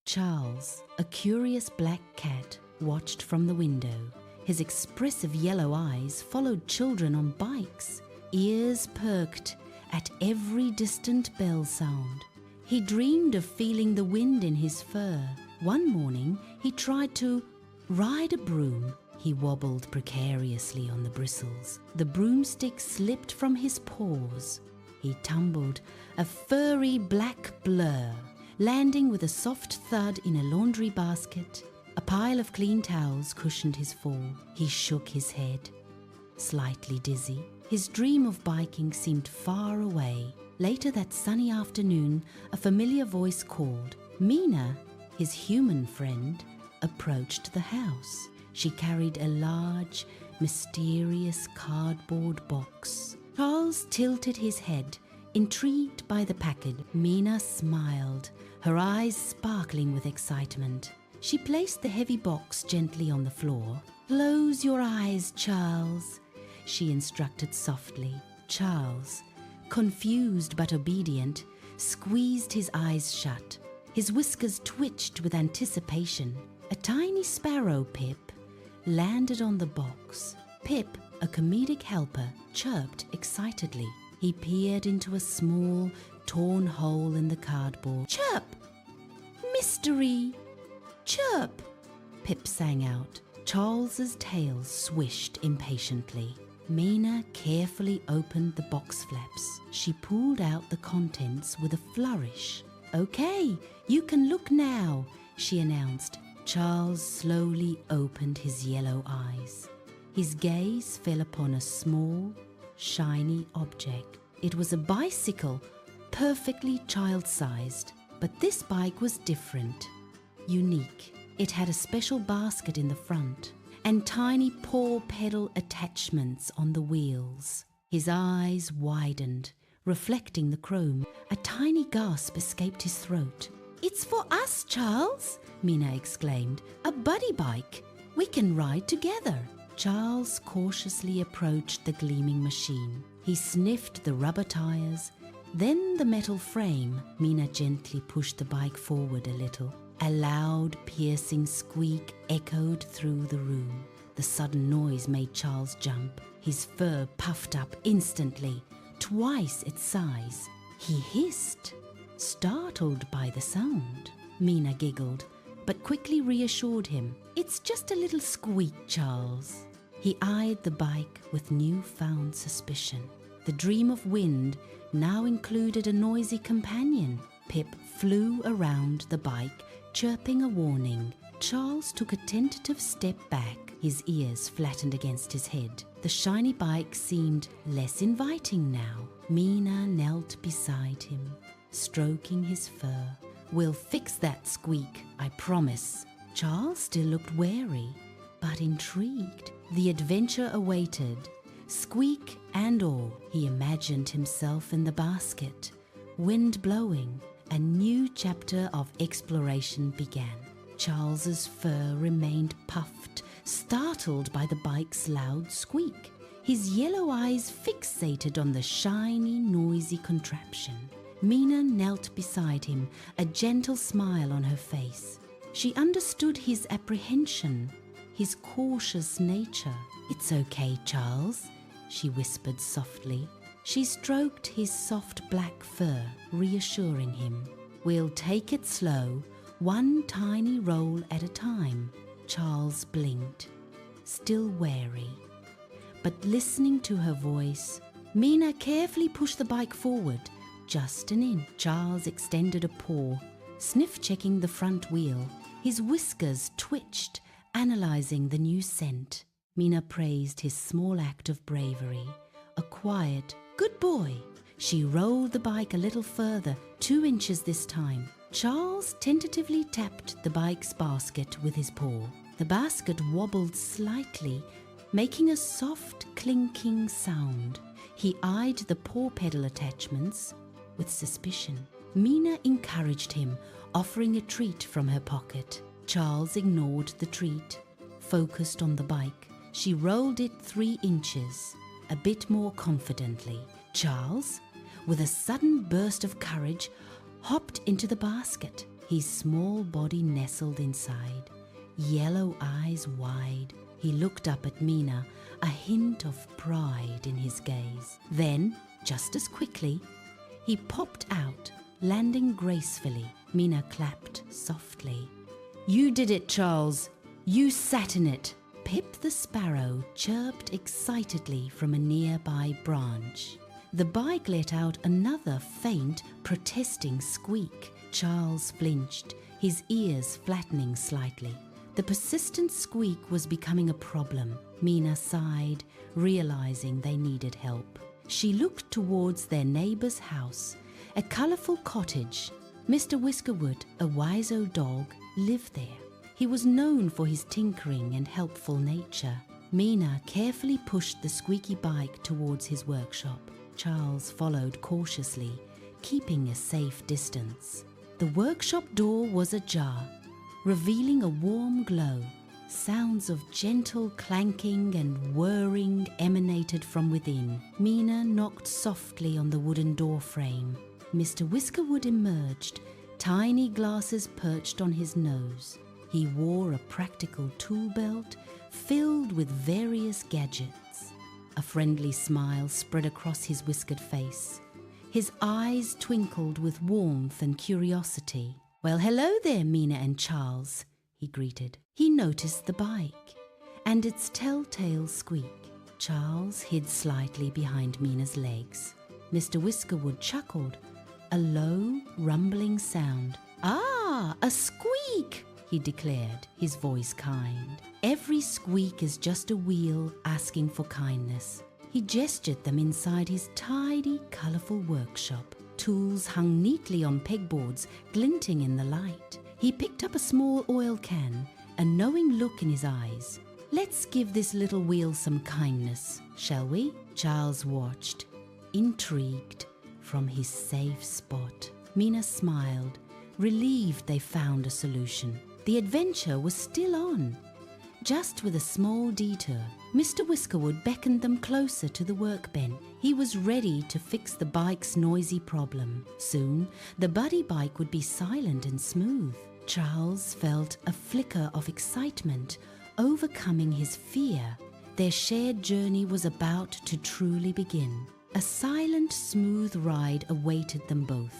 Charles, a curious black cat, watched from the window. His expressive yellow eyes followed children on bikes, ears perked at every distant bell sound. He dreamed of feeling the wind in his fur. One morning, he tried to ride a broom. He wobbled precariously on the bristles. The broomstick slipped from his paws. He tumbled, a furry black blur, landing with a soft thud in a laundry basket. A pile of clean towels cushioned his fall. He shook his head, slightly dizzy. His dream of biking seemed far away. Later that sunny afternoon, a familiar voice called. Mina, his human friend, approached the house. She carried a large, mysterious cardboard box. Charles tilted his head, intrigued by the package. Mina smiled, her eyes sparkling with excitement. She placed the heavy box gently on the floor. "Close your eyes, Charles," she instructed softly. Charles, confused but obedient, squeezed his eyes shut. His whiskers twitched with anticipation. A tiny sparrow, Pip, landed on the box. Pip, a comedic helper, chirped excitedly. He peered into a small, torn hole in the cardboard. "Chirp! Mystery! Chirp!" Pip sang out. Charles's tail swished impatiently. Mina carefully opened the box flaps. She pulled out the contents with a flourish. "Okay, you can look now," she announced. Charles slowly opened his yellow eyes. His gaze fell upon a small, shiny object. It was a bicycle, perfectly child-sized. But this bike was different, unique. It had a special basket in the front and tiny paw pedal attachments on the wheels. His eyes widened, reflecting the chrome. A tiny gasp escaped his throat. "It's for us, Charles," Mina exclaimed. "A buddy bike. We can ride together." Charles cautiously approached the gleaming machine. He sniffed the rubber tires, then the metal frame. Mina gently pushed the bike forward a little. A loud, piercing squeak echoed through the room. The sudden noise made Charles jump. His fur puffed up instantly, twice its size. He hissed, startled by the sound. Mina giggled, but quickly reassured him. "It's just a little squeak, Charles." He eyed the bike with newfound suspicion. The dream of wind now included a noisy companion. Pip flew around the bike, chirping a warning. Charles took a tentative step back, his ears flattened against his head. The shiny bike seemed less inviting now. Mina knelt beside him, stroking his fur. "We'll fix that squeak, I promise." Charles still looked wary, but intrigued. The adventure awaited. Squeak and all, he imagined himself in the basket. Wind blowing, a new chapter of exploration began. Charles's fur remained puffed, startled by the bike's loud squeak. His yellow eyes fixated on the shiny, noisy contraption. Mina knelt beside him, a gentle smile on her face. She understood his apprehension, his cautious nature. "It's okay, Charles," she whispered softly. She stroked his soft black fur, reassuring him. "We'll take it slow, one tiny roll at a time." Charles blinked, still wary. But listening to her voice, Mina carefully pushed the bike forward, just an inch. Charles extended a paw, sniff-checking the front wheel. His whiskers twitched, analyzing the new scent. Mina praised his small act of bravery. A quiet, "Good boy." She rolled the bike a little further, 2 inches this time. Charles tentatively tapped the bike's basket with his paw. The basket wobbled slightly, making a soft clinking sound. He eyed the paw pedal attachments with suspicion. Mina encouraged him, offering a treat from her pocket. Charles ignored the treat, focused on the bike. She rolled it 3 inches, a bit more confidently. Charles, with a sudden burst of courage, hopped into the basket. his small body nestled inside, yellow eyes wide. He looked up at Mina, a hint of pride in his gaze. Then, just as quickly, he popped out, landing gracefully. Mina clapped softly. "You did it, Charles. You sat in it." Pip the sparrow chirped excitedly from a nearby branch. The bike let out another faint, protesting squeak. Charles flinched, his ears flattening slightly. The persistent squeak was becoming a problem. Mina sighed, realizing they needed help. She looked towards their neighbor's house, a colorful cottage. Mr. Whiskerwood, a Wiseau dog, lived there. He was known for his tinkering and helpful nature. Mina carefully pushed the squeaky bike towards his workshop. Charles followed cautiously, keeping a safe distance. The workshop door was ajar, revealing a warm glow. Sounds of gentle clanking and whirring emanated from within. Mina knocked softly on the wooden door frame. Mr. Whiskerwood emerged, tiny glasses perched on his nose. He wore a practical tool belt filled with various gadgets. A friendly smile spread across his whiskered face. His eyes twinkled with warmth and curiosity. "Well, hello there, Mina and Charles," he greeted. He noticed the bike and its telltale squeak. Charles hid slightly behind Mina's legs. Mr. Whiskerwood chuckled, a low, rumbling sound. "Ah, a squeak!" he declared, his voice kind. "Every squeak is just a wheel asking for kindness." He gestured them inside his tidy, colorful workshop. Tools hung neatly on pegboards, glinting in the light. He picked up a small oil can, a knowing look in his eyes. "Let's give this little wheel some kindness, shall we?" Charles watched, intrigued, from his safe spot. Mina smiled, relieved they found a solution. The adventure was still on, just with a small detour. Mr. Whiskerwood beckoned them closer to the workbench. He was ready to fix the bike's noisy problem. Soon, the buddy bike would be silent and smooth. Charles felt a flicker of excitement, overcoming his fear. Their shared journey was about to truly begin. A silent, smooth ride awaited them both.